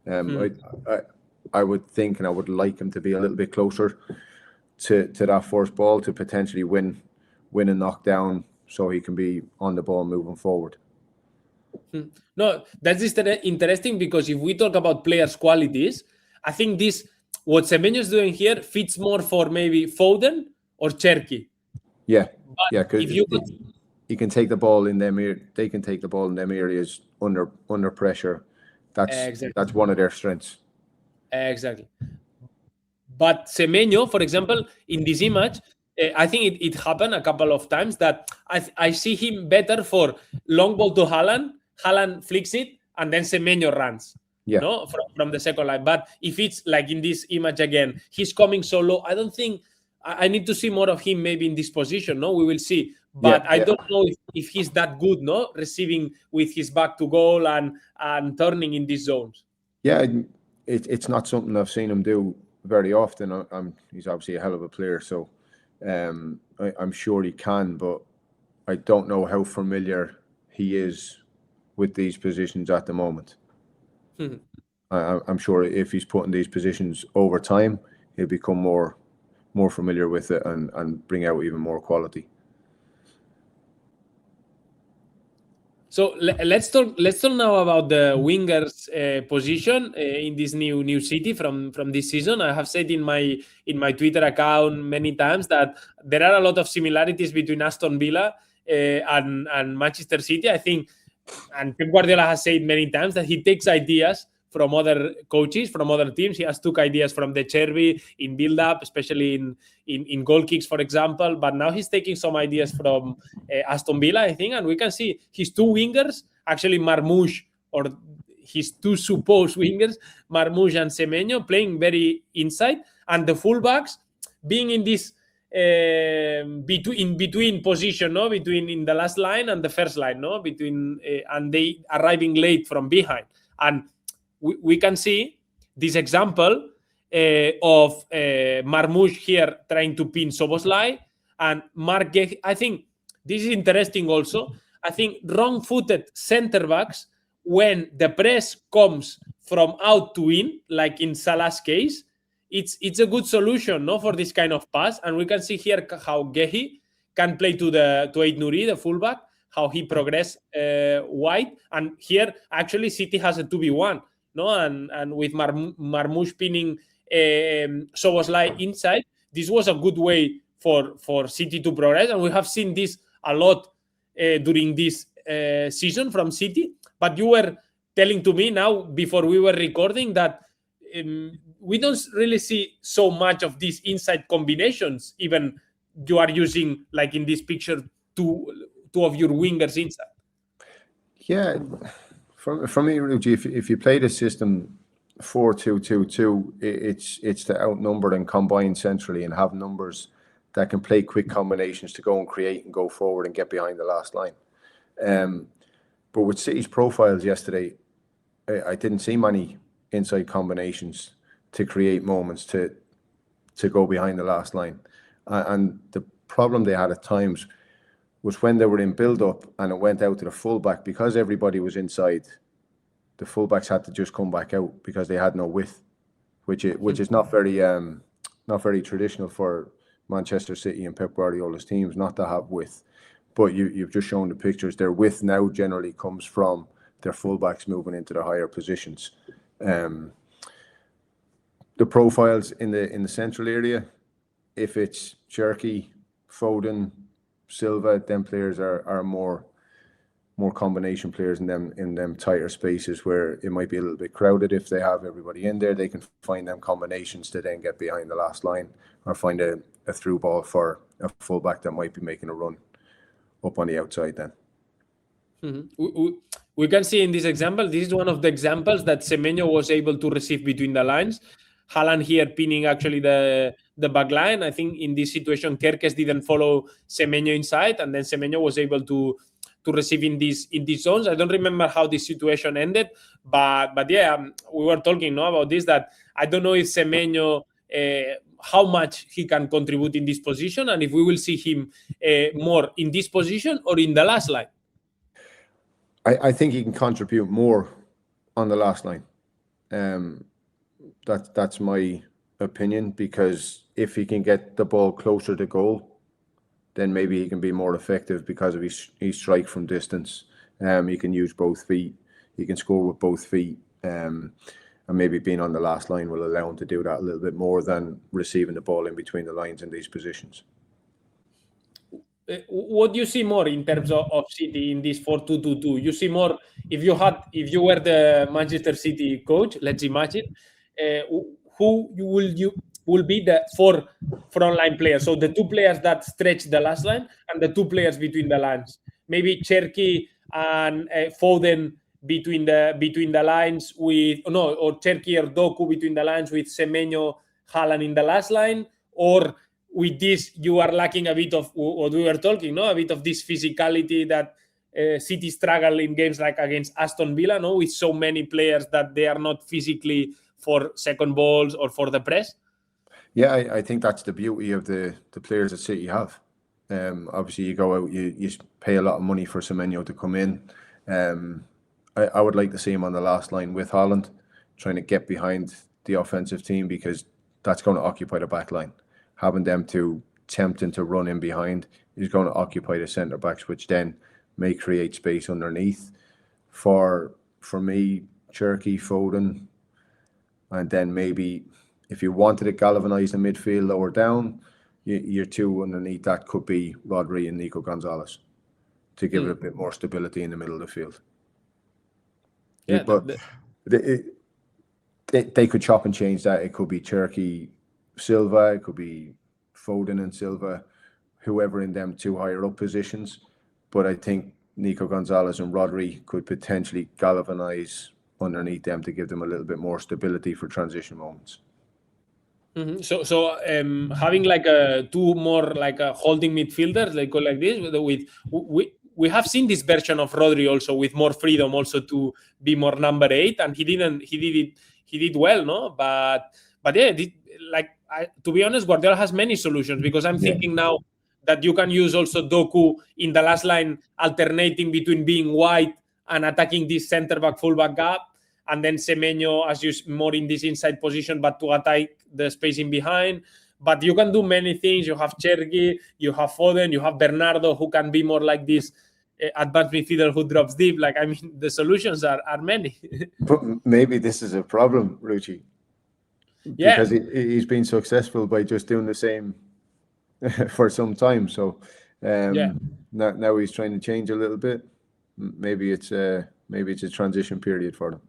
I would think, and I would like him to be a little bit closer to that first ball to potentially win a knockdown, so he can be on the ball moving forward. No, that's interesting, because if we talk about players' qualities, I think what Semenyo is doing here fits more for maybe Foden or Cherki. Yeah, because he can take the ball in them. They can take the ball in them areas under pressure. That's one of their strengths. Exactly. But Semenyo, for example, in this image, I think it happened a couple of times that I see him better for long ball to Haaland. Haaland flicks it, and then Semenyo runs. From the second line. But if it's like in this image again, he's coming so low, I don't think I need to see more of him maybe in this position. No, we will see. But I don't know if he's that good, no, receiving with his back to goal and turning in these zones. Yeah, it's not something I've seen him do very often. He's obviously a hell of a player, so I'm sure he can, but I don't know how familiar he is with these positions at the moment. I'm sure if he's put in these positions over time, he'll become more familiar with it and bring out even more quality. So let's talk now about the wingers position in this new city from this season. I have said in my Twitter account many times that there are a lot of similarities between Aston Villa and Manchester City. I think, and Pep Guardiola has said many times that he takes ideas from other coaches, from other teams. He has took ideas from De Chervi in build-up, especially in goal kicks, for example. But now he's taking some ideas from Aston Villa, I think. And we can see his two wingers, actually Marmoush, or his two supposed wingers, Marmoush and Semenyo, playing very inside. And the fullbacks being in this between position, no, between in the last line and the first line, no, between and they arriving late from behind. And we can see this example of Marmoush here trying to pin Szoboszlai and Mark Gehi. I think this is interesting also. I think wrong-footed center backs, when the press comes from out to in, like in Salah's case, it's a good solution, no, for this kind of pass. And we can see here how Gehi can play to Ait Nouri, the fullback, how he progressed wide. And here actually City has a 2v1. No, and with Marmoush pinning Szoboszlai inside, this was a good way for City to progress, and we have seen this a lot during this season from City. But you were telling to me now before we were recording that we don't really see so much of these inside combinations. Even you are using, like in this picture, two of your wingers inside. Yeah. For me, Ruxi, if you play the system 4-2-2-2, it's to outnumber and combine centrally and have numbers that can play quick combinations to go and create and go forward and get behind the last line. But with City's profiles yesterday, I didn't see many inside combinations to create moments to go behind the last line. And the problem they had at times was when they were in build-up and it went out to the fullback, because everybody was inside, the fullbacks had to just come back out because they had no width, which is not very traditional for Manchester City and Pep Guardiola's teams, not to have width. But you've just shown the pictures. Their width now generally comes from their fullbacks moving into the higher positions. The profiles in the central area, if it's Cherki, Foden, Silva, them players are more combination players in them tighter spaces where it might be a little bit crowded. If they have everybody in there, they can find them combinations to then get behind the last line or find a through ball for a fullback that might be making a run up on the outside then. Mm-hmm. We can see in this example, this is one of the examples that Semenyo was able to receive between the lines. Haaland here pinning actually the back line. I think in this situation, Kerkes didn't follow Semenyo inside, and then Semenyo was able to receive in these zones. I don't remember how this situation ended, but yeah, we were talking about this, that I don't know if Semenyo, how much he can contribute in this position, and if we will see him more in this position or in the last line. I think he can contribute more on the last line. That's my opinion, because if he can get the ball closer to goal, then maybe he can be more effective because of his strike from distance. He can use both feet. He can score with both feet. And maybe being on the last line will allow him to do that a little bit more than receiving the ball in between the lines in these positions. What do you see more in terms of City in this 4-2-2-2? You see more, if you were the Manchester City coach, let's imagine, who will be the four frontline players? So the two players that stretch the last line and the two players between the lines. Maybe Cherki and Foden between the lines or Cherki or Doku between the lines with Semenyo, Haaland in the last line, or with this, you are lacking a bit of what we were talking, no? A bit of this physicality that City struggle in games like against Aston Villa, no? With so many players that they are not physically for second balls or for the press. Yeah, I think that's the beauty of the players that City have. Obviously, you go out, you pay a lot of money for Semenyo to come in. I would like to see him on the last line with Haaland, trying to get behind the offensive team, because that's going to occupy the back line. Having them to tempting to run in behind is going to occupy the centre backs, which then may create space underneath. For me, Cherky, Foden, and then maybe if you wanted to galvanise the midfield lower down, your two underneath that could be Rodri and Nico Gonzalez to give it a bit more stability in the middle of the field. Yeah, but they could chop and change that. It could be Cherky, Silva, it could be Foden and Silva, whoever in them two higher up positions. But I think Nico Gonzalez and Rodri could potentially galvanise underneath them to give them a little bit more stability for transition moments. Mm-hmm. So having like two more like holding midfielders, like this, we have seen this version of Rodri also with more freedom, also to be more number 8, and he did well, no? But yeah, to be honest, Guardiola has many solutions, because I'm thinking now that you can use also Doku in the last line, alternating between being wide and attacking this centre back fullback gap, and then Semenyo as you more in this inside position, but to attack the spacing behind. But you can do many things. You have Cherky, you have Foden, you have Bernardo, who can be more like this advanced midfielder who drops deep. Like, I mean, the solutions are many. But maybe this is a problem, Ruxi. Yeah. Because he's been successful by just doing the same for some time. So now he's trying to change a little bit. Maybe it's a transition period for them.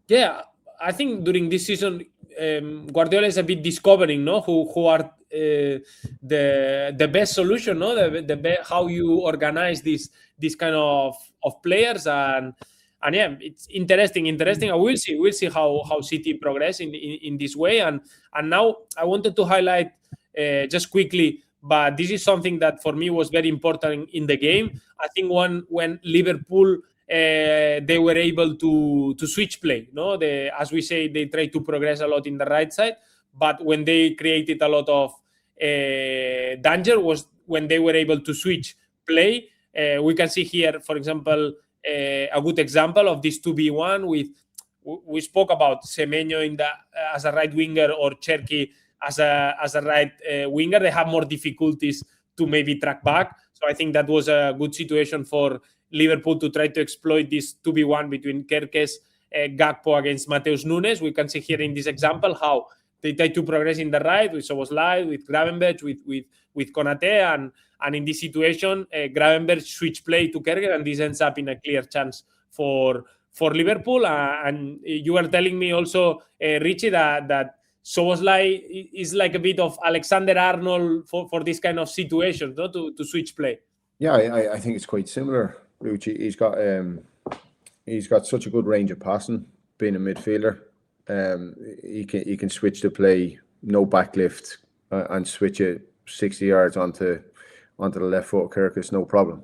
Yeah, I think during this season, Guardiola is a bit discovering, no, who are the best solution, no, how you organize this kind of players, and yeah, it's interesting. We'll see how City progress in this way, and now I wanted to highlight just quickly, but this is something that for me was very important in the game. I think when Liverpool. They were able to switch play. No, as we say, they try to progress a lot in the right side, but when they created a lot of danger was when they were able to switch play. We can see here, for example, a good example of this 2v1 with. We spoke about Semenyo as a right winger, or Cherky as a right winger. They have more difficulties to maybe track back. So I think that was a good situation for Liverpool to try to exploit this 2v1 between Kerkez, Gakpo against Mateus Nunes. We can see here in this example how they try to progress in the right with Szoboszlai, with Gravenberch, with Konate, and in this situation, Gravenberch switch play to Kerkez, and this ends up in a clear chance for Liverpool. And you were telling me also, Richie, that Szoboszlai is like a bit of Alexander Arnold for this kind of situations, no? To switch play. Yeah, I think it's quite similar. Ruxi, he's got such a good range of passing, being a midfielder. He can switch the play, no backlift, and switch it 60 yards onto the left foot of Kerkez, no problem.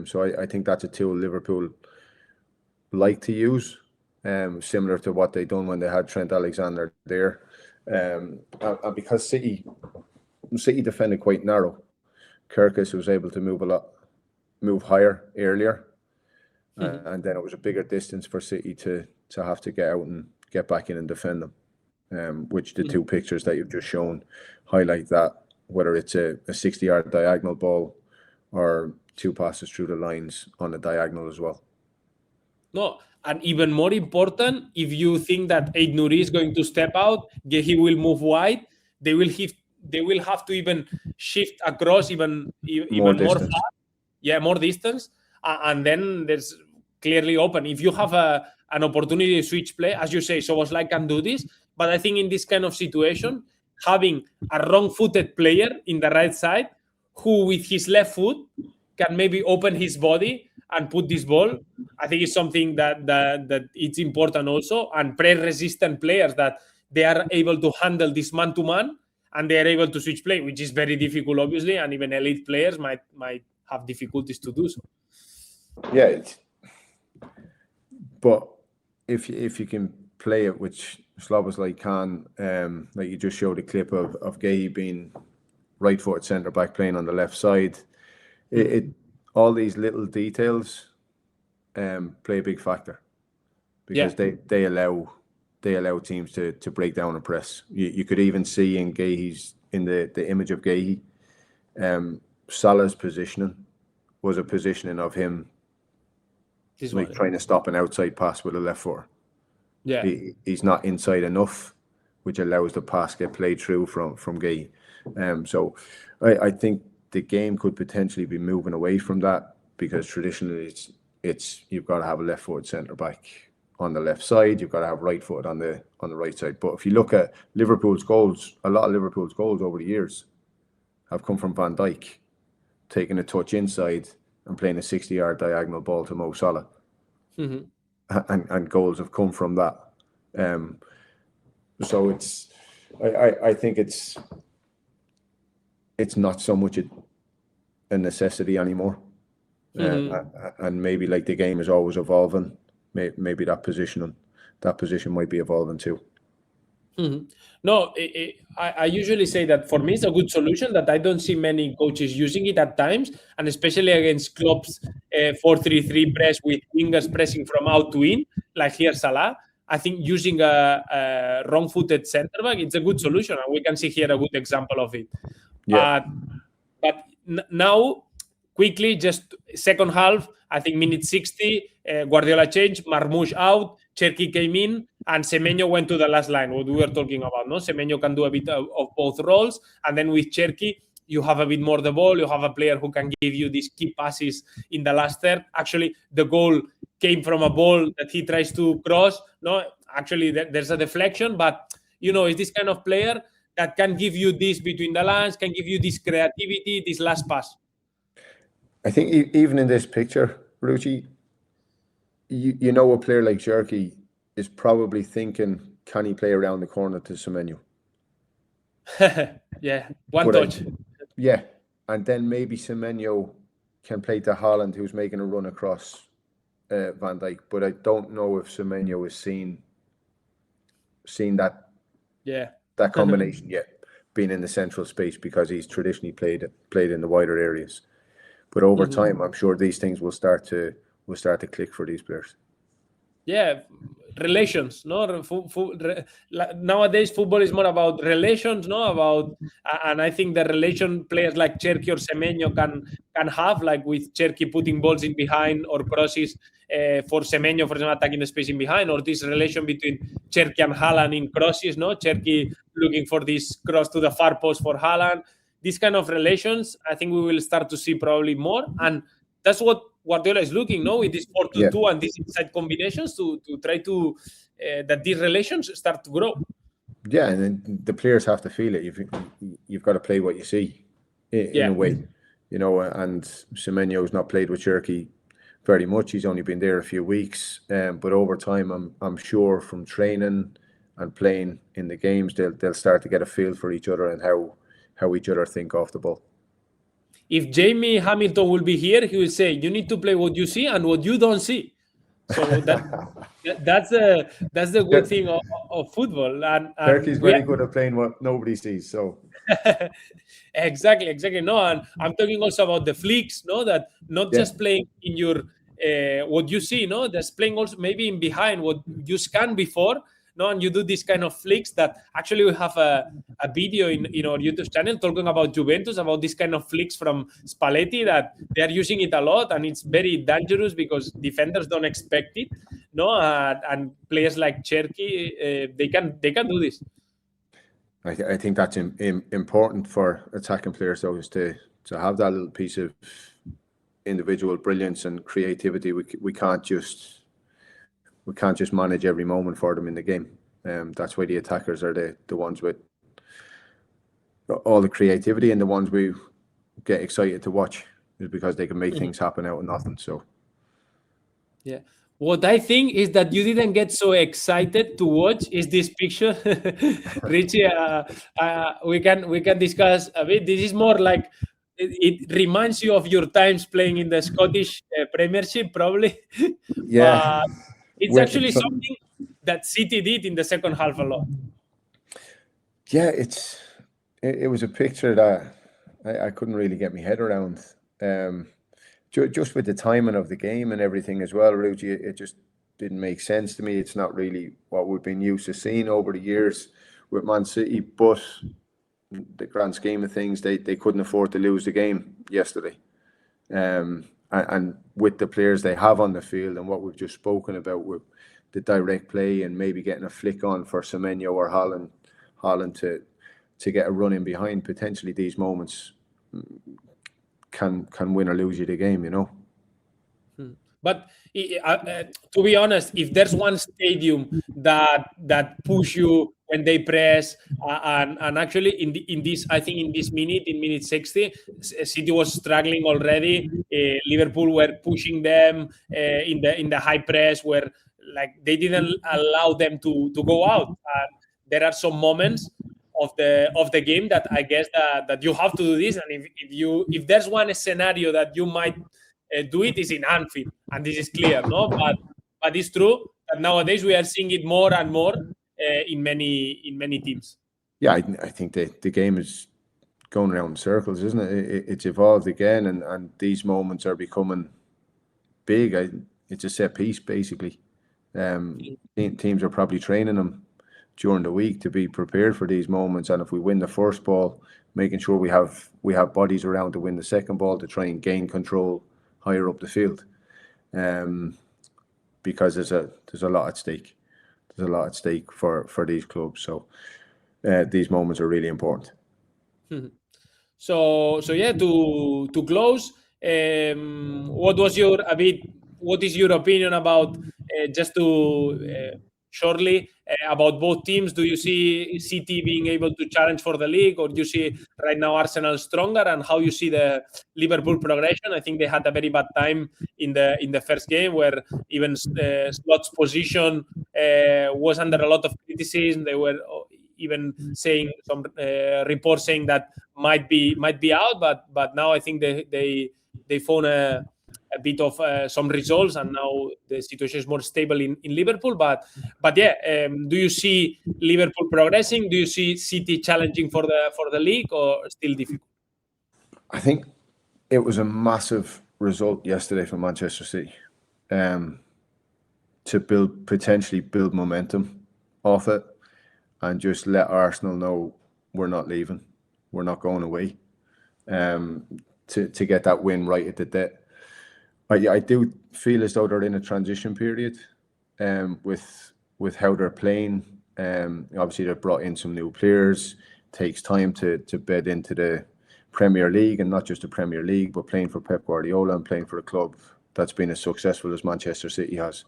So I think that's a tool Liverpool like to use, similar to what they done when they had Trent Alexander there. And because City defended quite narrow, Kerkez was able to move higher earlier, and then it was a bigger distance for City to have to get out and get back in and defend them, which the two pictures that you've just shown highlight that, whether it's a 60-yard diagonal ball or two passes through the lines on the diagonal as well. No, and even more important, if you think that Aid Nouri is going to step out, he will move wide, they will have to even shift across even more far. Yeah, more distance. And then there's clearly open. If you have an opportunity to switch play, as you say, Szoboszlai can do this. But I think in this kind of situation, having a wrong-footed player in the right side who with his left foot can maybe open his body and put this ball, I think it's something that it's important also. And press-resistant players that they are able to handle this man-to-man and they are able to switch play, which is very difficult, obviously, and even elite players might have difficulties to do so. Yeah, but if you can play it, which Sloboslai can, like you just showed a clip of Gay being right-footed centre back playing on the left side, it all these little details play a big factor, because they allow teams to break down and press. You could even see in Gay's, in the image of Gay, Salah's positioning was a positioning of him like trying to stop an outside pass with a left foot. Yeah, he's not inside enough, which allows the pass get played through from Gay. So I think the game could potentially be moving away from that, because traditionally it's you've got to have a left-footed centre back on the left side, you've got to have right-footed on the right side. But if you look at Liverpool's goals, a lot of Liverpool's goals over the years have come from Van Dijk taking a touch inside and playing a 60-yard diagonal ball to Mo Salah. And goals have come from that. So I think it's not so much a necessity anymore. And maybe like the game is always evolving, maybe that position might be evolving too. No, I usually say that for me it's a good solution, that I don't see many coaches using it at times, and especially against Klopp's 4-3-3 press with wingers pressing from out to in, like here Salah. I think using a wrong-footed centre back, it's a good solution, and we can see here a good example of it. Yeah. But now, quickly, just second half, I think minute 60, Guardiola changed, Marmoush out, Cherki came in, and Semenyo went to the last line, what we were talking about. No, Semenyo can do a bit of both roles, and then with Cherki, you have a bit more the ball, you have a player who can give you these key passes in the last third. Actually, the goal came from a ball that he tries to cross. No, actually, there's a deflection, but, you know, it's this kind of player that can give you this between the lines, can give you this creativity, this last pass. I think even in this picture, Ruxi, you know, a player like Cherki is probably thinking, can he play around the corner to Semenyo? Yeah, one touch. Yeah, and then maybe Semenyo can play to Haaland, who's making a run across Van Dijk. But I don't know if Semenyo has seen that that combination yet, being in the central space, because he's traditionally played in the wider areas. But over time, I'm sure these things will start to click for these players. Yeah, relations. No, nowadays football is more about relations. No, and I think the relation players like Cherki or Semenyo can have, like with Cherki putting balls in behind or crosses for Semenyo, for example, attacking the space in behind, or this relation between Cherki and Haaland in crosses. No, Cherki looking for this cross to the far post for Haaland. These kind of relations, I think we will start to see probably more, and that's what Guardiola is looking, no, with this 4-2-2 and these inside combinations to try to that these relations start to grow. Yeah, and then the players have to feel it. You've got to play what you see in a way, you know. And Semenyo's not played with Cherki very much. He's only been there a few weeks, but over time, I'm sure from training and playing in the games, they'll start to get a feel for each other and how each other think off the ball. If Jamie Hamilton will be here, he will say, you need to play what you see and what you don't see. So that's the good thing of football. And Turkey's very good at playing what nobody sees. So exactly. No, and I'm talking also about the flicks, no, that not just playing in your what you see, no, that's playing also maybe in behind what you scanned before. No, and you do this kind of flicks that actually we have a video in our YouTube channel talking about Juventus, about this kind of flicks from Spalletti, that they are using it a lot, and it's very dangerous because defenders don't expect it. No, and players like Cherki, they can do this. I think that's important for attacking players, though, is to have that little piece of individual brilliance and creativity. We can't just manage every moment for them in the game. That's why the attackers are the ones with all the creativity, and the ones we get excited to watch, is because they can make things happen out of nothing. So, yeah. What I think is that you didn't get so excited to watch is this picture, Richie. We can discuss a bit. This is more like it reminds you of your times playing in the Scottish Premiership, probably. Yeah, But it's actually something that City did in the second half a lot. yeah, it was a picture that I couldn't really get my head around. Just with the timing of the game and everything as well, Rugi, it just didn't make sense to me. It's not really what we've been used to seeing over the years with Man City, but the grand scheme of things, they couldn't afford to lose the game yesterday. And with the players they have on the field and what we've just spoken about with the direct play and maybe getting a flick on for Semenyo or Holland to get a run in behind, potentially these moments can win or lose you the game, you know. But to be honest, if there's one stadium that push you when they press, and actually in this, I think in minute 60, City was struggling already. Liverpool were pushing them in the high press, where like they didn't allow them to go out. And there are some moments of the game that I guess that you have to do this, and if there's one scenario that you might do it is in Anfield, and this is clear, no? But it's true that nowadays we are seeing it more and more in many teams. Yeah, I think the game is going around in circles, isn't it? It's evolved again, and these moments are becoming big. It's a set piece, basically. Teams are probably training them during the week to be prepared for these moments, and if we win the first ball, making sure we have bodies around to win the second ball to try and gain control higher up the field, because there's a lot at stake. There's a lot at stake for these clubs. So these moments are really important. So yeah, to close, what is your opinion about just to shortly about both teams? Do you see City being able to challenge for the league, or do you see right now Arsenal stronger? And how you see the Liverpool progression? I think they had a very bad time in the first game, where even Slot's position was under a lot of criticism. They were even saying some reports saying that might be out, but now I think they found a bit of some results, and now the situation is more stable in Liverpool. But yeah, do you see Liverpool progressing? Do you see City challenging for the league, or still difficult? I think it was a massive result yesterday for Manchester City, to potentially build momentum off it, and just let Arsenal know we're not leaving, we're not going away. To get that win right at the death. I do feel as though they're in a transition period, with how they're playing. Obviously, they've brought in some new players. It takes time to bed into the Premier League, and not just the Premier League, but playing for Pep Guardiola and playing for a club that's been as successful as Manchester City has.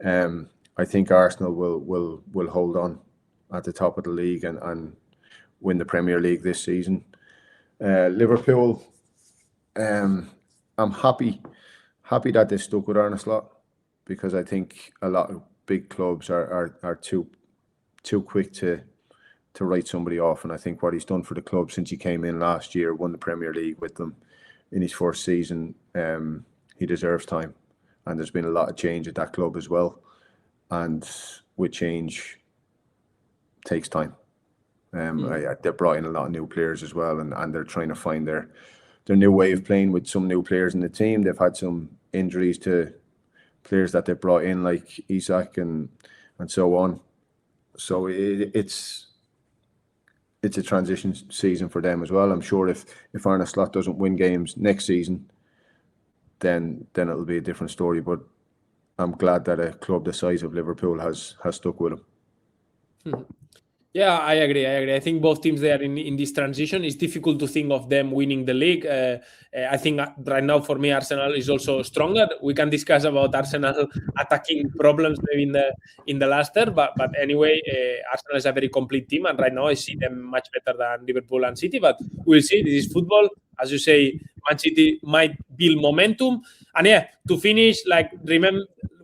I think Arsenal will hold on at the top of the league and win the Premier League this season. Liverpool, I'm happy that they stuck with Arne Slot, because I think a lot of big clubs are too quick to write somebody off. And I think what he's done for the club since he came in last year, won the Premier League with them in his first season, he deserves time. And there's been a lot of change at that club as well. And with change takes time. They brought in a lot of new players as well, and they're trying to find their new way of playing with some new players in the team. They've had some injuries to players that they brought in, like Isak and so on. So it's a transition season for them as well. I'm sure if Arne Slot doesn't win games next season, then it'll be a different story. But I'm glad that a club the size of Liverpool has stuck with him. Yeah, I agree. I think both teams they are in this transition. It's difficult to think of them winning the league. I think right now for me, Arsenal is also stronger. We can discuss about Arsenal attacking problems maybe in the last term, but anyway, Arsenal is a very complete team, and right now I see them much better than Liverpool and City. But we'll see. This is football, as you say. Man City might build momentum, and yeah, to finish, like remember.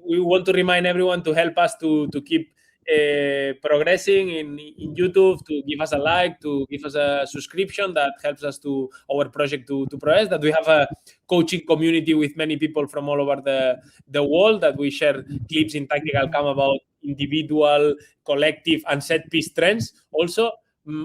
we want to remind everyone to help us to keep progressing in YouTube, to give us a like, to give us a subscription. That helps us to our project to progress. That we have a coaching community with many people from all over the world, that we share clips in Tactical Cam about individual, collective, and set piece trends. Also,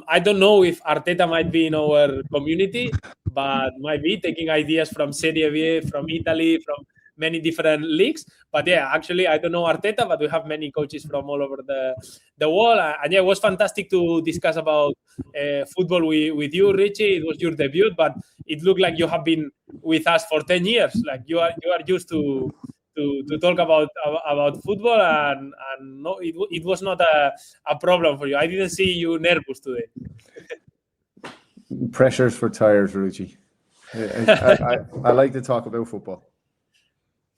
I don't know if Arteta might be in our community, but might be taking ideas from Serie B, from Italy, from many different leagues. But yeah, actually, I don't know Arteta, but we have many coaches from all over the world. And yeah, it was fantastic to discuss about football with you, Richie. It was your debut, but it looked like you have been with us for 10 years. Like you are used to talk about football, and no, it was not a problem for you. I didn't see you nervous today. Pressures for tires, Ruxi. I like to talk about football.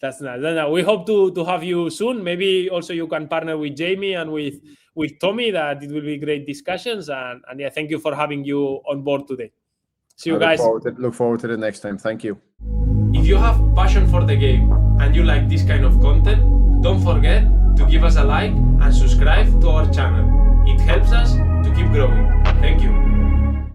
That's nice. We hope to have you soon. Maybe also you can partner with Jamie and with Tommy. That it will be great discussions. And yeah, thank you for having you on board today. See you guys. Look forward to the next time. Thank you. If you have passion for the game and you like this kind of content, don't forget to give us a like and subscribe to our channel. It helps us to keep growing. Thank you.